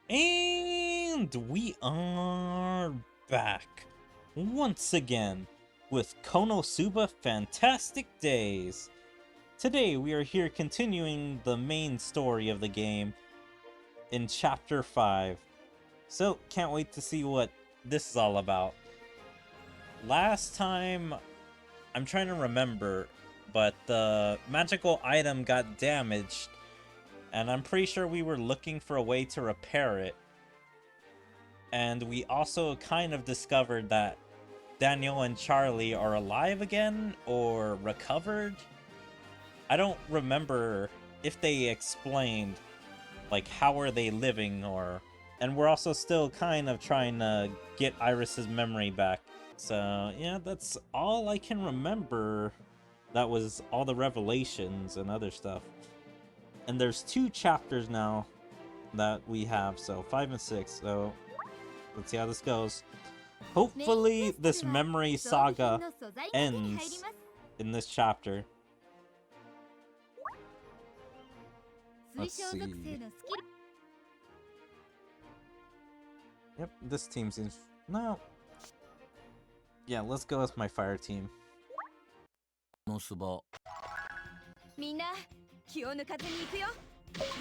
And we are back once again with KonoSuba Fantastic Days. Today we are here continuing the main story of the game in Chapter 5. So, can't wait to see what this is all about. Last time, I'm trying to remember, but the magical item got damaged. And I'm pretty sure we were looking for a way to repair it. And we also kind of discovered that Daniel and Charlie are alive again, or recovered. I don't remember if they explained, like, how are they living, or... And we're also still kind of trying to get Iris's memory back. So, yeah, that's all I can remember. That was all the revelations and other stuff. And there's 2 chapters now that we have, so 5 and 6. So let's see how this goes. Hopefully this memory saga ends in this chapter. Let's see. Yep, this team seems... No. Yeah, let's go with my fire team. KonoSuba.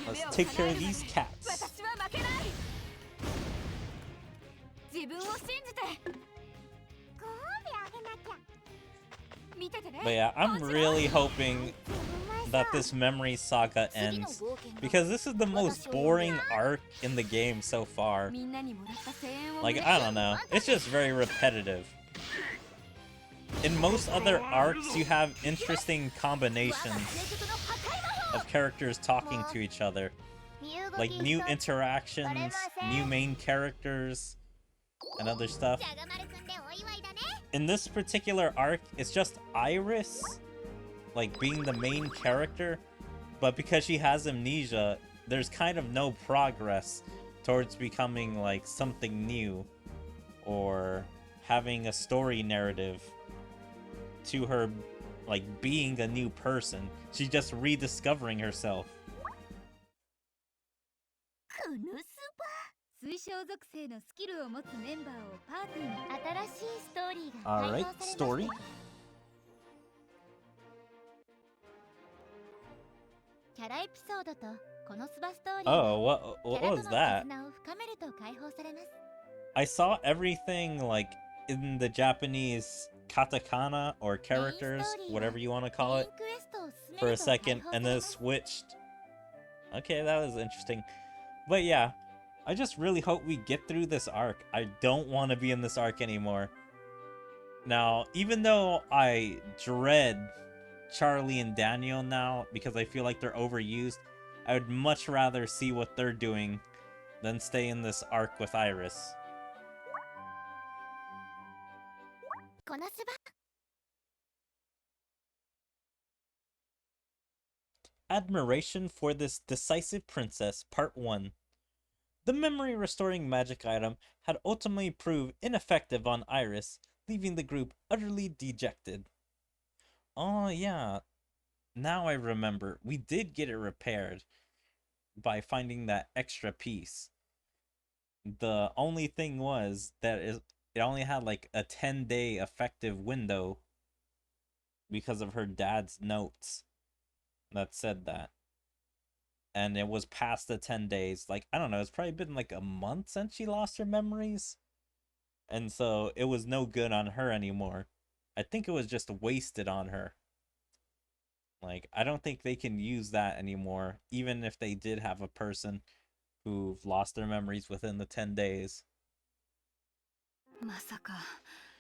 Let's take care of these cats. But yeah, I'm really hoping that this memory saga ends, because this is the most boring arc in the game so far. Like, I don't know, it's just very repetitive. In most other arcs, you have interesting combinations of characters talking to each other. Like new interactions, new main characters, and other stuff. In this particular arc, it's just Iris, like, being the main character, but because she has amnesia, there's kind of no progress towards becoming, like, something new, or having a story narrative to her, like, being a new person. She's just rediscovering herself. Alright, story. Oh, what was that? I saw everything, like, in the Japanese katakana, or characters, whatever you want to call it, for a second, and then it switched. Okay, that was interesting. But yeah, I just really hope we get through this arc. I don't want to be in this arc anymore. Now, even though I dread Charlie and Daniel now, because I feel like they're overused, I would much rather see what they're doing than stay in this arc with Iris. Admiration for this decisive princess, Part 1. The memory-restoring magic item had ultimately proved ineffective on Iris, leaving the group utterly dejected. Oh yeah, now I remember. We did get it repaired by finding that extra piece. The only thing was that it only had like a 10-day effective window because of her dad's notes that said that. And it was past the 10 days. Like, I don't know, it's probably been like a month since she lost her memories. And so it was no good on her anymore. I think it was just wasted on her. Like, I don't think they can use that anymore, even if they did have a person who've lost their memories within the 10 days.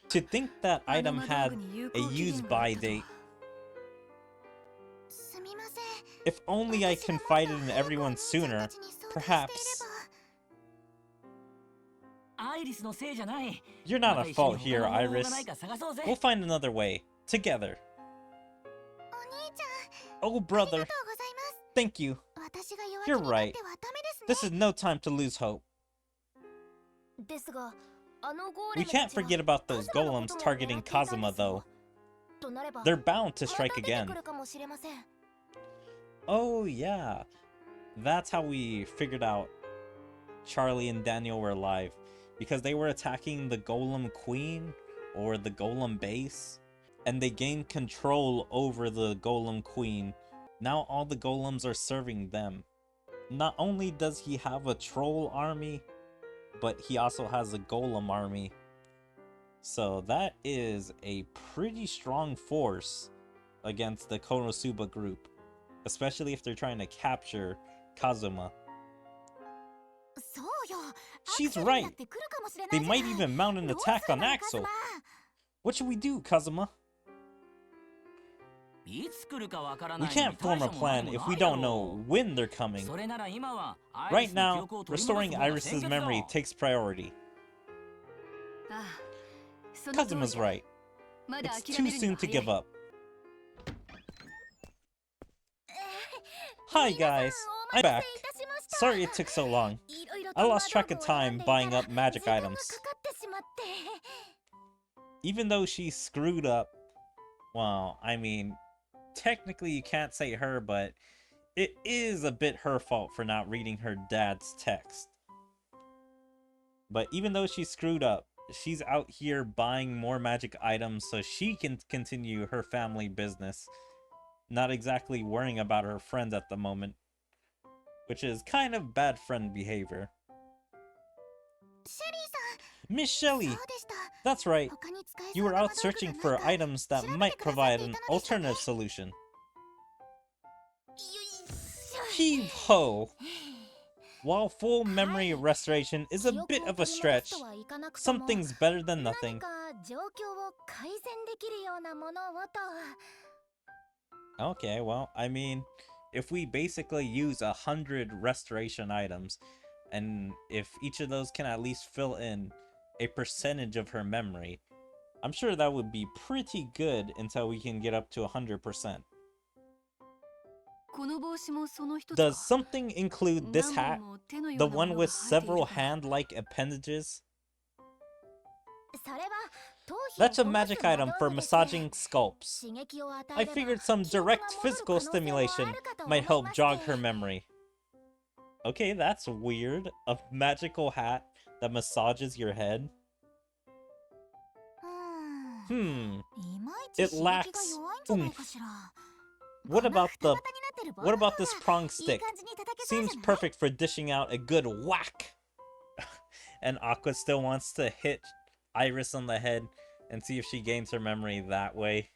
To think that item had a use-by date. If only I confided in everyone sooner, perhaps... You're not at fault here, Iris. We'll find another way. Together. Oh, brother. Thank you. You're right. This is no time to lose hope. We can't forget about those golems targeting Kazuma, though. They're bound to strike again. Oh, yeah. That's how we figured out Charlie and Daniel were alive, because they were attacking the Golem Queen, or the Golem Base, and they gained control over the Golem Queen. Now all the golems are serving them. Not only does he have a troll army, but he also has a golem army. So that is a pretty strong force against the KonoSuba group, especially if they're trying to capture Kazuma. She's right! They might even mount an attack on Axel! What should we do, Kazuma? We can't form a plan if we don't know when they're coming. Right now, restoring Iris's memory takes priority. Kazuma's right. It's too soon to give up. Hi guys, I'm back. Sorry it took so long. I lost track of time buying up magic items. Even though she screwed up, well, I mean, technically you can't say her, but it is a bit her fault for not reading her dad's text. But even though she screwed up, she's out here buying more magic items so she can continue her family business, not exactly worrying about her friends at the moment, which is kind of bad friend behavior. Miss Shelly! That's right, you were out searching for items that might provide an alternative solution. Heave ho! While full memory restoration is a bit of a stretch, something's better than nothing. Okay, well, I mean, if we basically use 100 restoration items, and if each of those can at least fill in a percentage of her memory, I'm sure that would be pretty good until we can get up to 100%. Does something include this hat? The one with several hand-like appendages? That's a magic item for massaging scalps. I figured some direct physical stimulation might help jog her memory. Okay, that's weird. A magical hat that massages your head? It lacks oomph. What about this prong stick? Seems perfect for dishing out a good whack. And Aqua still wants to hit Iris on the head and see if she gains her memory that way.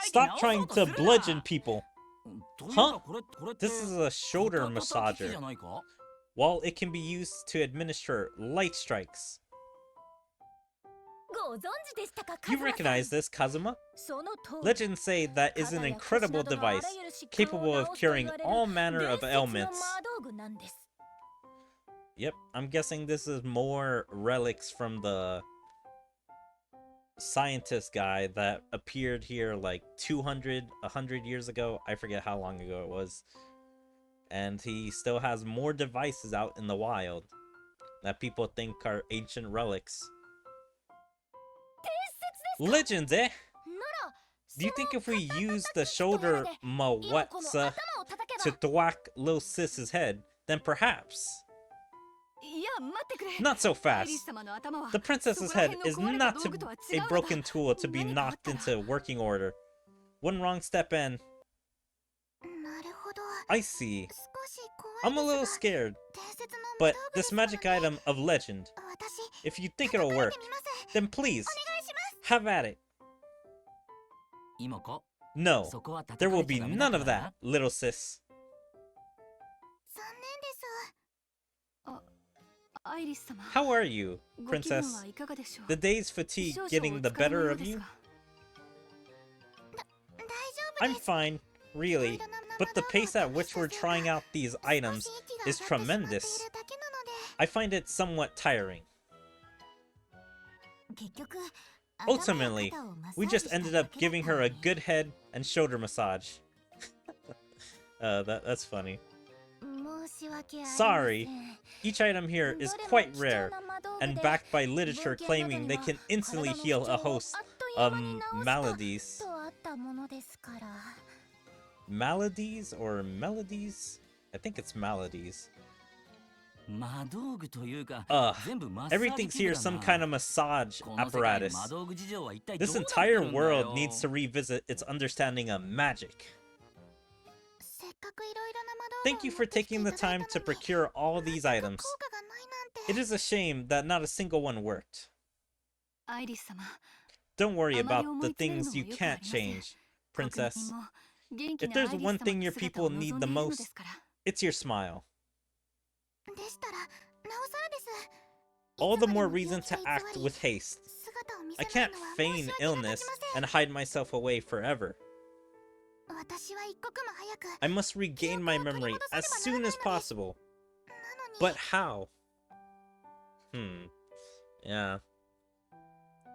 Stop trying to bludgeon people! Huh? This is a shoulder massager. While it can be used to administer light strikes. You recognize this, Kazuma? Legends say that is an incredible device, capable of curing all manner of ailments. Yep, I'm guessing this is more relics from the scientist guy that appeared here like 100 years ago. I forget how long ago it was. And he still has more devices out in the wild that people think are ancient relics. Legends, eh? Do you think if we use the shoulder mawatsa to thwack Lil Sis's head, then perhaps? Not so fast. The princess's head is not a broken tool to be knocked into working order. One wrong step and... I see. I'm a little scared. But this magic item of legend, if you think it'll work, then please, have at it. No, there will be none of that, little sis. How are you, princess? The day's fatigue getting the better of you? I'm fine, really, but the pace at which we're trying out these items is tremendous. I find it somewhat tiring. Ultimately, we just ended up giving her a good head and shoulder massage. That's funny. Sorry, each item here is quite rare, and backed by literature claiming they can instantly heal a host of maladies. Maladies or melodies? I think it's maladies. Ugh, everything's here some kind of massage apparatus. This entire world needs to revisit its understanding of magic. Thank you for taking the time to procure all these items. It is a shame that not a single one worked. Don't worry about the things you can't change, Princess. If there's one thing your people need the most, it's your smile. All the more reason to act with haste. I can't feign illness and hide myself away forever. I must regain my memory as soon as possible. But how? Yeah.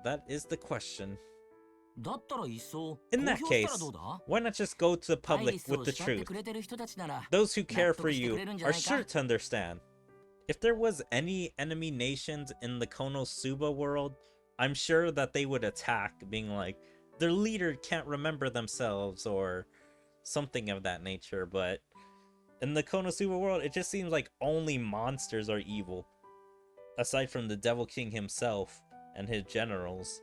That is the question. In that case, why not just go to the public with the truth? Those who care for you are sure to understand. If there was any enemy nations in the KonoSuba world, I'm sure that they would attack, being like, their leader can't remember themselves or something of that nature, but in the KonoSuba world, it just seems like only monsters are evil, aside from the Devil King himself and his generals.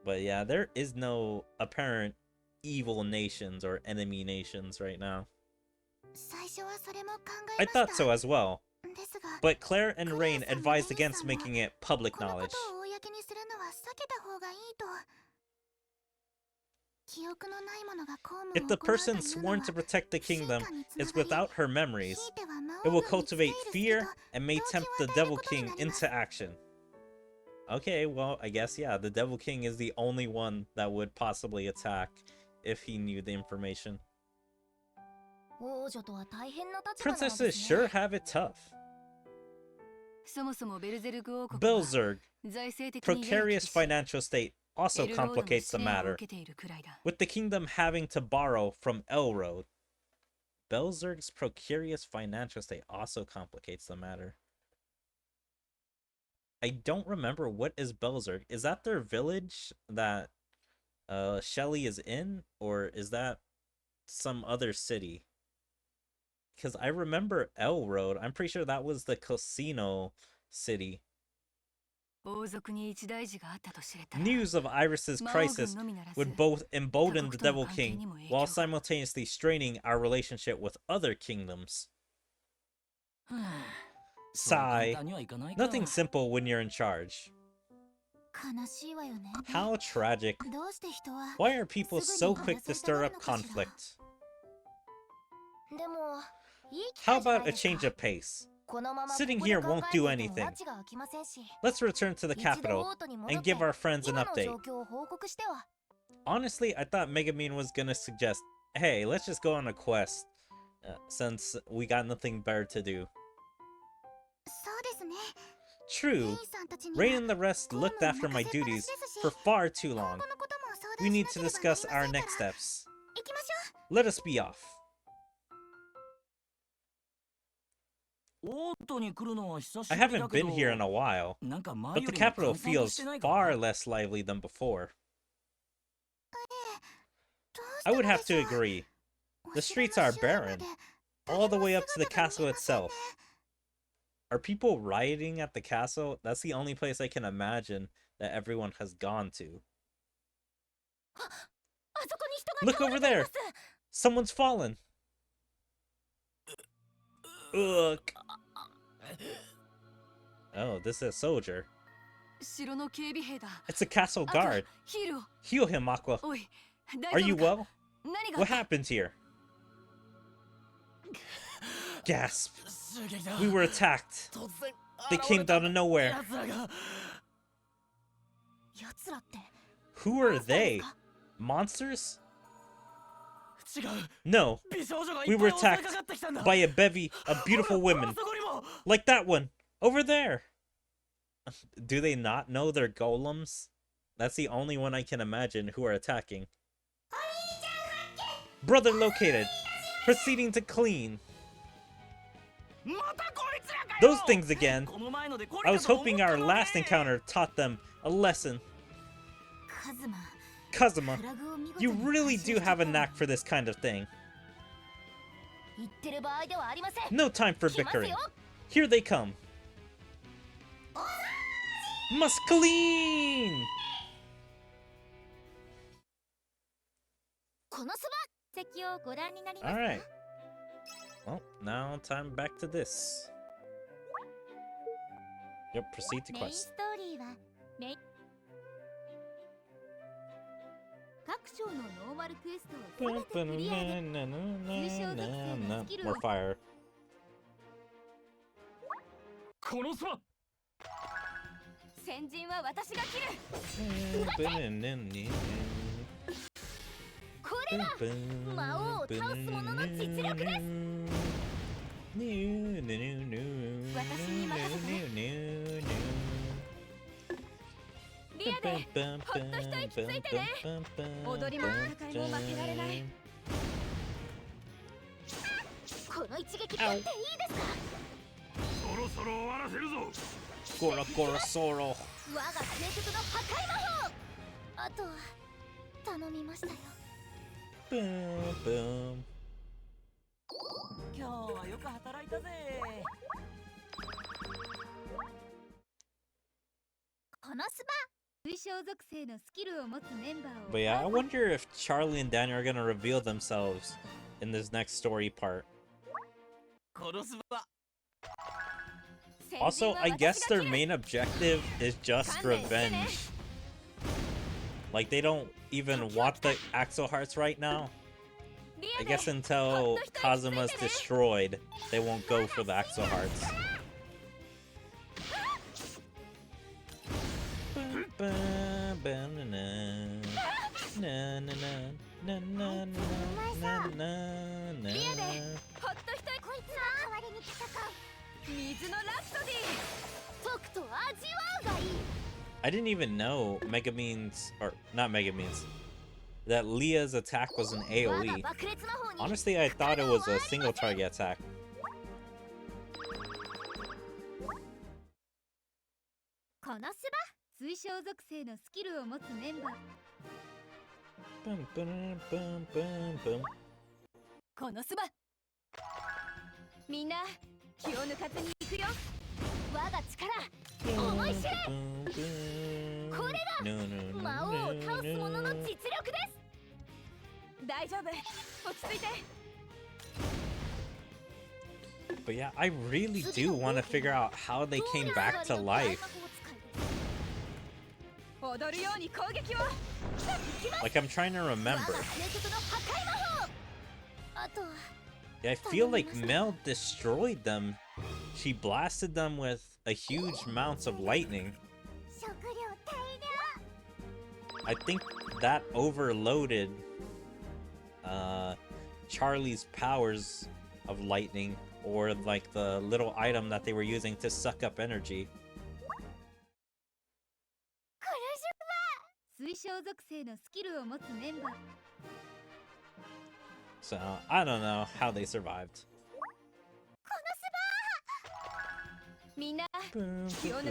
But yeah, there is no apparent evil nations or enemy nations right now. I thought so as well, but Claire and Rain advised against making it public knowledge. If the person sworn to protect the kingdom is without her memories, it will cultivate fear and may tempt the Devil King into action. Okay, well, I guess, yeah, the Devil King is the only one that would possibly attack if he knew the information. Princesses sure have it tough. Belzerg, precarious financial state, also complicates the matter, with the kingdom having to borrow from Elroad. Belzerg's precarious financial state also complicates the matter. I don't remember, what is Belzerg? Is that their village that Shelly is in? Or is that some other city? Because I remember Elroad. I'm pretty sure that was the casino city. News of Iris's crisis would both embolden the Devil King while simultaneously straining our relationship with other kingdoms. Sigh. Nothing simple when you're in charge. How tragic. Why are people so quick to stir up conflict? How about a change of pace? Sitting here won't do anything. Let's return to the capital and give our friends an update. Honestly, I thought Megumin was gonna suggest, hey, let's just go on a quest, since we got nothing better to do. True. Rain and the rest looked after my duties for far too long. We need to discuss our next steps. Let us be off. I haven't been here in a while, but the capital feels far less lively than before. I would have to agree. The streets are barren, all the way up to the castle itself. Are people rioting at the castle? That's the only place I can imagine that everyone has gone to. Look over there! Someone's fallen! Ugh. Oh, this is a soldier. It's a castle guard. Heal him, Aqua. Are you well? What happened here? Gasp. We were attacked. They came out of nowhere. Who are they? Monsters? No. We were attacked by a bevy of beautiful women. Like that one. Over there. Do they not know they're golems? That's the only one I can imagine who are attacking. Brother located. Proceeding to clean. Those things again. I was hoping our last encounter taught them a lesson. Kazuma, you really do have a knack for this kind of thing. No time for bickering. Here they come. Muscaline! Alright. Well, now time back to this. Yep, proceed to quest. More fire. KonoSuba! Gora Gora Soro. Boom, boom. But yeah, I wonder if Charlie and Danny are gonna reveal themselves in this next story part. Also, I guess their main objective is just revenge. Like, they don't even want the Axel Hearts right now. I guess until Kazuma's destroyed, they won't go for the Axel Hearts. I didn't even know that Leah's attack was an AoE. Honestly, I thought it was a single target attack. Boom, boom, boom, boom, boom. But yeah, I really do want to figure out how they came back to life. Like, I'm trying to remember. Yeah, I feel like Mel destroyed them. She blasted them with a huge amounts of lightning. I think that overloaded Charlie's powers of lightning, or like the little item that they were using to suck up energy. So, I don't know how they survived. Boom, boom,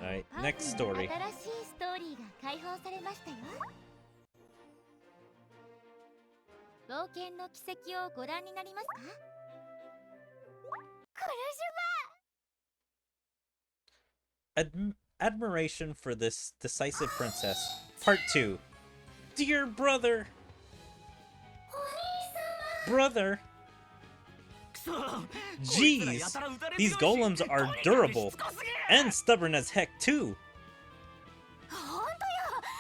Alright, next story. Admiration for this decisive princess. Part 2. Dear brother! Brother! Jeez! These golems are durable! And stubborn as heck, too!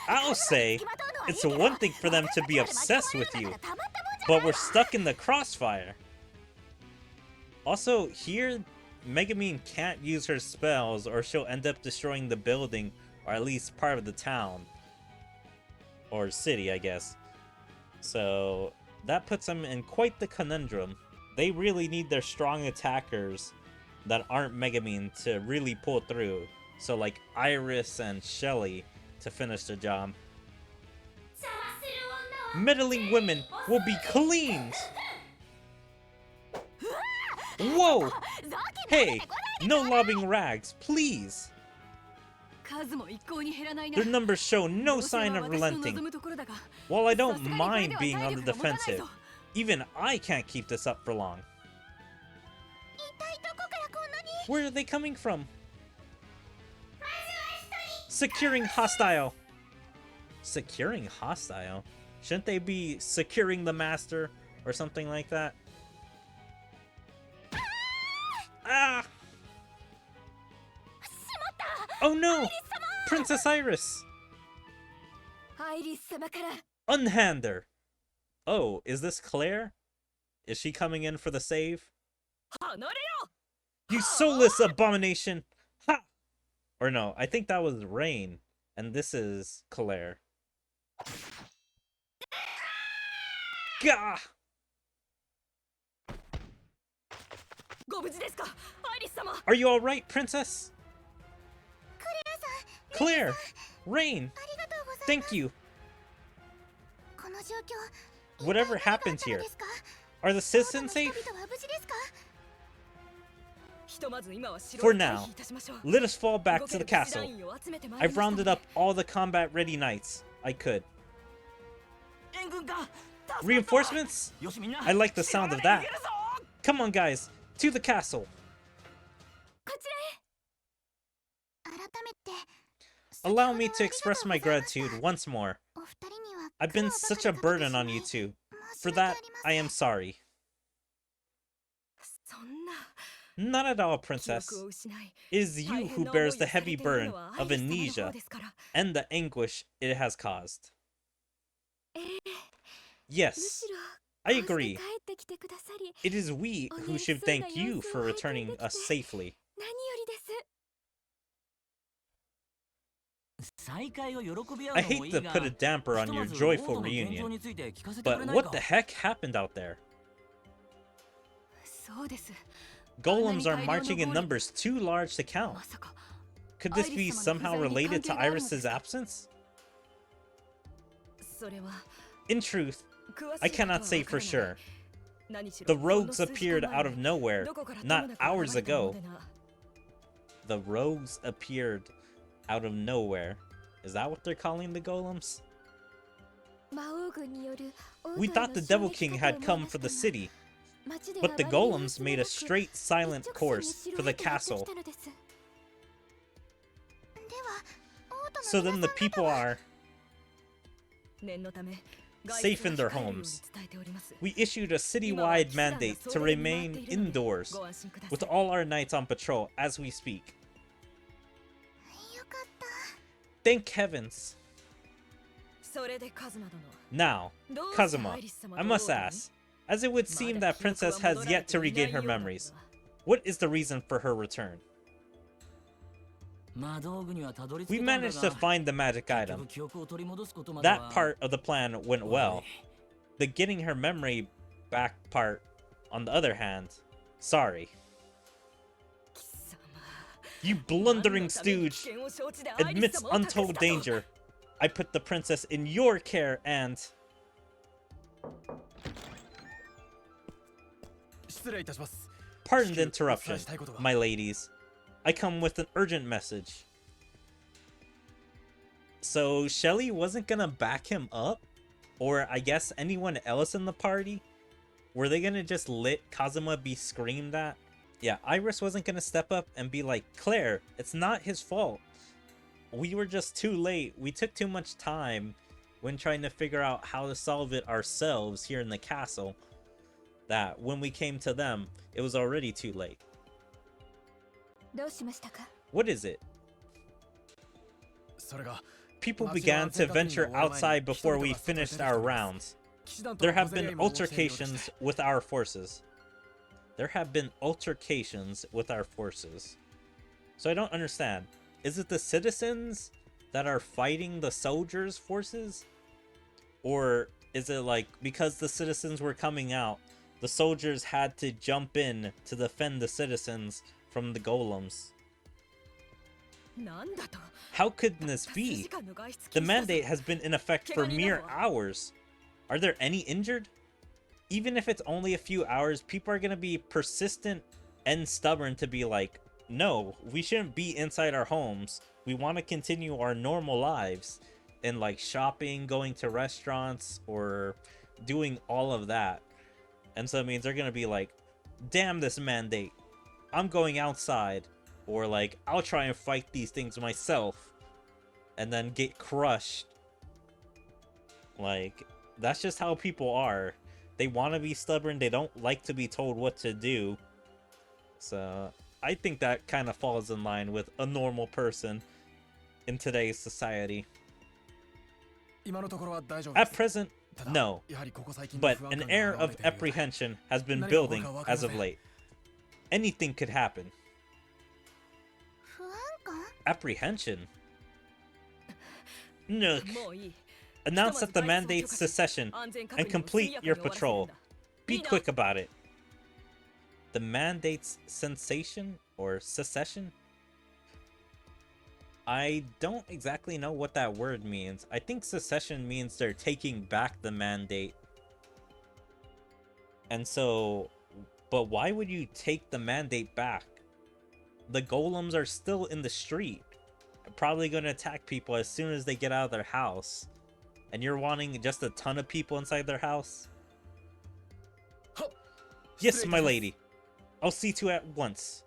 I'll say, it's one thing for them to be obsessed with you, but we're stuck in the crossfire. Also, here, Megumin can't use her spells or she'll end up destroying the building, or at least part of the town. Or city, I guess. So, that puts them in quite the conundrum. They really need their strong attackers that aren't Megumin to really pull through. So like Iris and Shelly to finish the job. Meddling women will be cleaned! Whoa! Hey! No lobbing rags, please! Their numbers show no sign of relenting. While I don't mind being on the defensive, even I can't keep this up for long. Where are they coming from? Securing hostile. Securing hostile? Shouldn't they be securing the master or something like that? Ah! Oh no! Princess Iris! Unhand her! Oh, is this Claire? Is she coming in for the save? You soulless abomination! Ha! Or no, I think that was Rain, and this is Claire. Gah! Are you alright, princess? Claire! Rain! Thank you! Whatever happened here? Are the citizens safe? For now, let us fall back to the castle. I've rounded up all the combat-ready knights I could. Reinforcements? I like the sound of that. Come on, guys, to the castle. Allow me to express my gratitude once more. I've been such a burden on you two. For that, I am sorry. Not at all, princess. It is you who bears the heavy burden of amnesia and the anguish it has caused. Yes, I agree. It is we who should thank you for returning us safely. I hate to put a damper on your joyful reunion, but what the heck happened out there? Golems are marching in numbers too large to count. Could this be somehow related to Iris's absence? In truth, I cannot say for sure. The rogues appeared out of nowhere, not hours ago. The rogues appeared out of nowhere. Is that what they're calling the golems? We thought the Devil King had come for the city, but the golems made a straight silent course for the castle. So then the people are safe in their homes. We issued a citywide mandate to remain indoors, with all our knights on patrol as we speak. Thank heavens. Now, Kazuma, I must ask, as it would seem that Princess has yet to regain her memories, what is the reason for her return? We managed to find the magic item. That part of the plan went well. The getting her memory back part, on the other hand, sorry. You blundering stooge! Amidst untold danger, I put the princess in your care and... Pardon the interruption, my ladies. I come with an urgent message. So, Shelly wasn't gonna back him up? Or, I guess, anyone else in the party? Were they gonna just let Kazuma be screamed at? Yeah, Iris wasn't gonna step up and be like, Claire, it's not his fault. We were just too late. We took too much time when trying to figure out how to solve it ourselves here in the castle, that when we came to them, it was already too late. What is it? People began to venture outside before we finished our rounds. There have been altercations with our forces. There have been altercations with our forces. So I don't understand. Is it the citizens that are fighting the soldiers' forces? Or is it like because the citizens were coming out, the soldiers had to jump in to defend the citizens from the golems? How could this be? The mandate has been in effect for mere hours. Are there any injured? Even if it's only a few hours, people are going to be persistent and stubborn to be like, no, we shouldn't be inside our homes. We want to continue our normal lives and like shopping, going to restaurants, or doing all of that. And so it means they're going to be like, damn this mandate. I'm going outside. Or like, I'll try and fight these things myself. And then get crushed. Like, that's just how people are. They want to be stubborn. They don't like to be told what to do. So, I think that kind of falls in line with a normal person in today's society. At present, no. But an air of apprehension has been building as of late. Anything could happen. Apprehension? Nook. Announce that the mandate's secession and complete your patrol. Be quick about it. The mandate's sensation or secession? I don't exactly know what that word means. I think secession means they're taking back the mandate. And so, but why would you take the mandate back? The golems are still in the street. Probably going to attack people as soon as they get out of their house. And you're wanting just a ton of people inside their house? Yes, my lady. I'll see to it at once.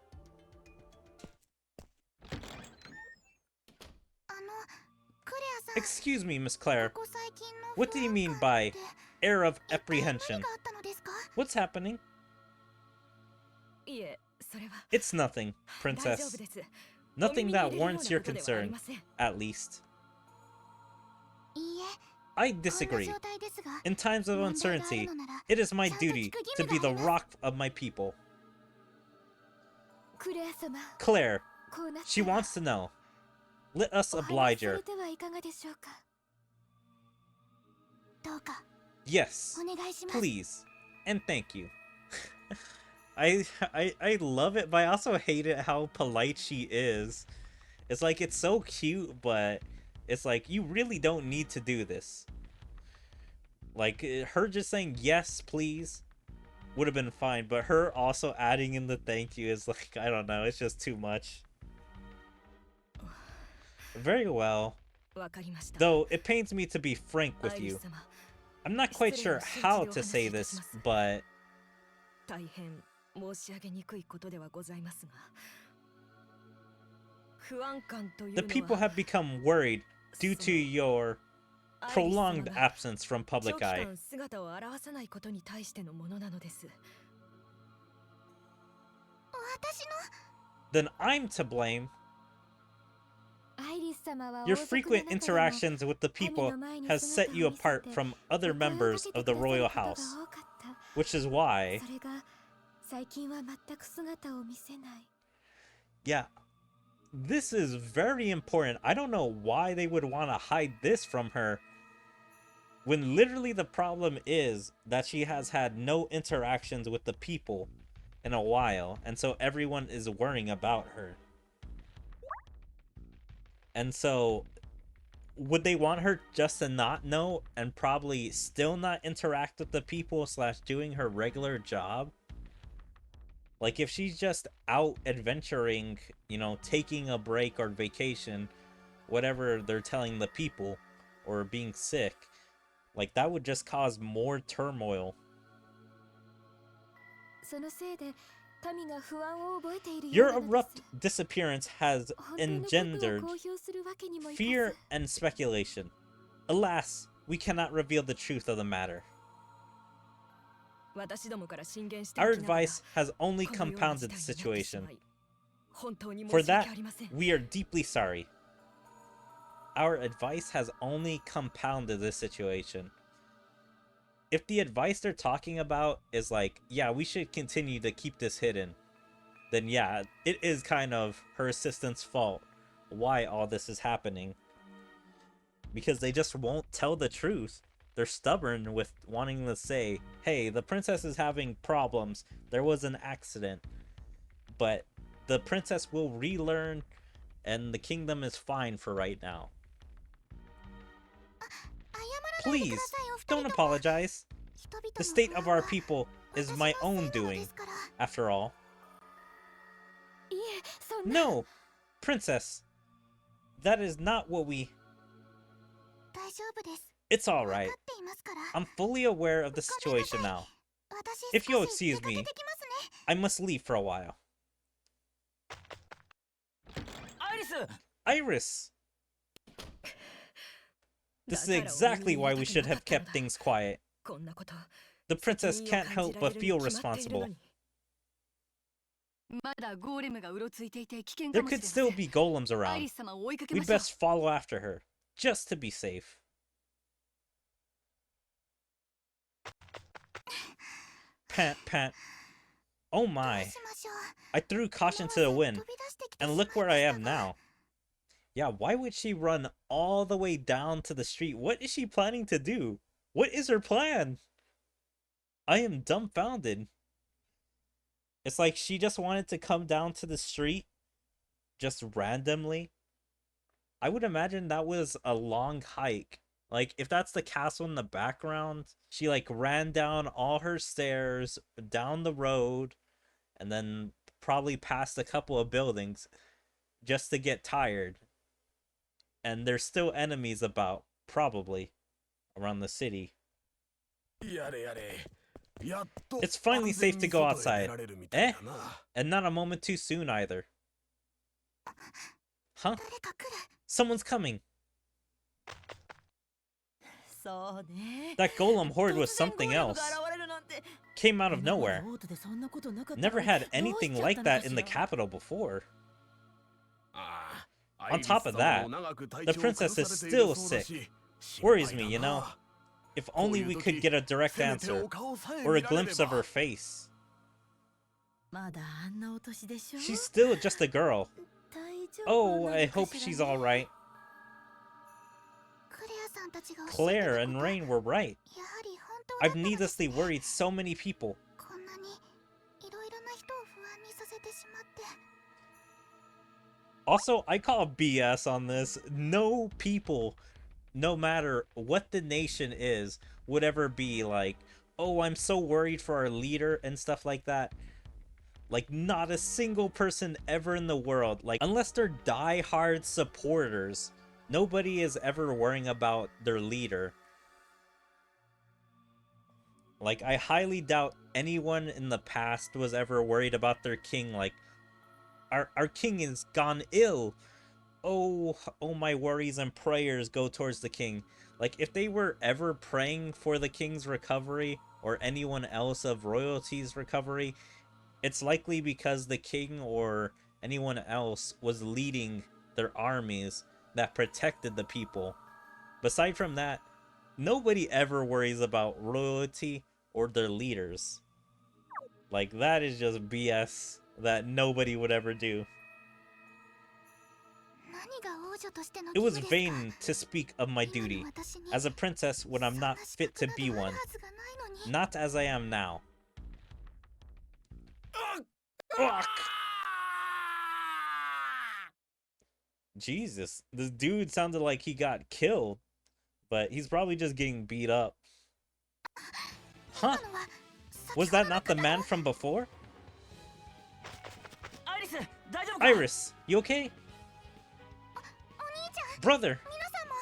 Excuse me, Miss Claire. What do you mean by air of apprehension? What's happening? It's nothing, princess. Nothing that warrants your concern, at least. I disagree. In times of uncertainty, it is my duty to be the rock of my people. Claire, she wants to know. Let us oblige her. Yes, please, and thank you. I love it, but I also hate it how polite she is. It's like, it's so cute, but it's like, you really don't need to do this. Like, her just saying yes, please would have been fine, but her also adding in the thank you is like, I don't know, it's just too much. Very well. Though, it pains me to be frank with you. I'm not quite sure how to say this, but... the people have become worried due to your prolonged absence from public eye. Then I'm to blame. Your frequent interactions with the people has set you apart from other members of the royal house, which is why... yeah, this is very important. I don't know why they would want to hide this from her, when literally the problem is that she has had no interactions with the people in a while, and so everyone is worrying about her. And so, would they want her just to not know and probably still not interact with the people / doing her regular job? Like, if she's just out adventuring, you know, taking a break or vacation, whatever they're telling the people, or being sick, like, that would just cause more turmoil. Your abrupt disappearance has engendered fear and speculation. Alas, we cannot reveal the truth of the matter. Our advice has only compounded the situation. For that, we are deeply sorry. our advice has only compounded this situation. If the advice they're talking about is like, yeah, we should continue to keep this hidden, then yeah, it is kind of her assistant's fault why all this is happening. Because they just won't tell the truth. They're stubborn with wanting to say, hey, the princess is having problems. There was an accident. But the princess will relearn, and the kingdom is fine for right now. Please, don't apologize. The state of our people is my own doing, after all. No, princess. That is not what we... It's alright. I'm fully aware of the situation now. If you'll excuse me, I must leave for a while. Iris! This is exactly why we should have kept things quiet. The princess can't help but feel responsible. There could still be golems around. We'd best follow after her, just to be safe. Pant, pant. Oh my. I threw caution to the wind, and look where I am now. Yeah, why would she run all the way down to the street? What is she planning to do? What is her plan? I am dumbfounded. It's like she just wanted to come down to the street, just randomly. I would imagine that was a long hike. Like, if that's the castle in the background, she, like, ran down all her stairs, down the road, and then probably past a couple of buildings just to get tired. And there's still enemies about, probably, around the city. It's finally safe to go outside. Eh? And not a moment too soon either. Huh? Someone's coming. That golem horde was something else. Came out of nowhere. Never had anything like that in the capital before. On top of that, the princess is still sick. Worries me, you know. If only we could get a direct answer, or a glimpse of her face. She's still just a girl. Oh, I hope she's alright. Claire and Rain were right. I've needlessly worried so many people. Also, I call BS on this. No people, no matter what the nation is, would ever be like, oh, I'm so worried for our leader and stuff like that. Like, not a single person ever in the world, like, unless they're die-hard supporters, nobody is ever worrying about their leader. Like, I highly doubt anyone in the past was ever worried about their king, like, our king is gone ill. Oh, my worries and prayers go towards the king. Like, if they were ever praying for the king's recovery, or anyone else of royalty's recovery, it's likely because the king or anyone else was leading their armies that protected the people. Beside from that, nobody ever worries about royalty or their leaders. Like, that is just BS that nobody would ever do. It was vain to speak of my duty as a princess when I'm not fit to be one. Not as I am now. Fuck! Jesus, this dude sounded like he got killed, but he's probably just getting beat up. Huh? Was that not the man from before? Iris, you okay? Brother,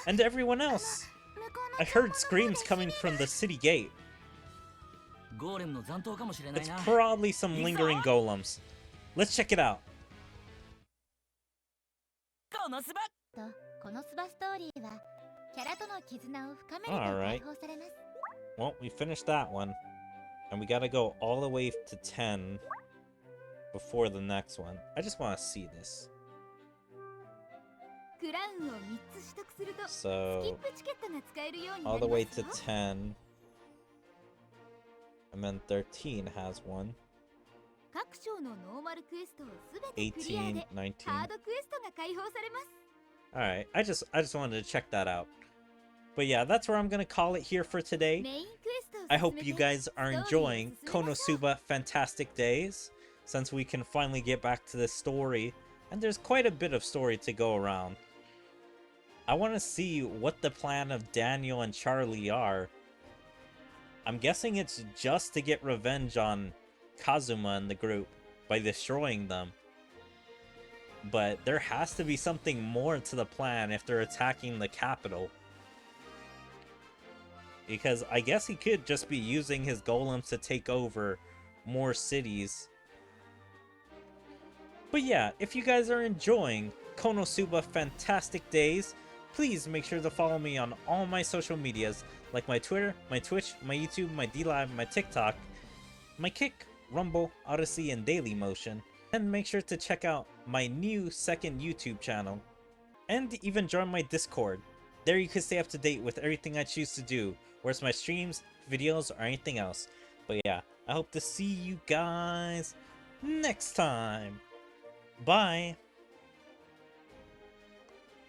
and everyone else. I heard screams coming from the city gate. It's probably some lingering golems. Let's check it out. Alright. Well, we finished that one. And we gotta go all the way to 10 before the next one. I just want to see this. So, all the way to 10. And then 13 has one. 各章のノーマルクエストをすべてクリアで 18, 19. ハードクエストが解放されます。 Alright, I just wanted to check that out. But yeah, that's where I'm gonna call it here for today. メインクエストを I 進 hope め you て guys are ストーリーを enjoying 進めましょう。 KonoSuba Fantastic Days, since we can finally get back to this story, and there's quite a bit of story to go around. I want to see what the plan of Daniel and Charlie are. I'm guessing it's just to get revenge on Kazuma and the group by destroying them. But there has to be something more to the plan if they're attacking the capital. Because I guess he could just be using his golems to take over more cities. But yeah, if you guys are enjoying KonoSuba Fantastic Days, please make sure to follow me on all my social medias, like my Twitter, my Twitch, my YouTube, my DLive, my TikTok, my Kick, Rumble, Odyssey, and Dailymotion. And make sure to check out my new second YouTube channel. And even join my Discord. There you can stay up to date with everything I choose to do, whether it's my streams, videos, or anything else. But yeah, I hope to see you guys next time. Bye!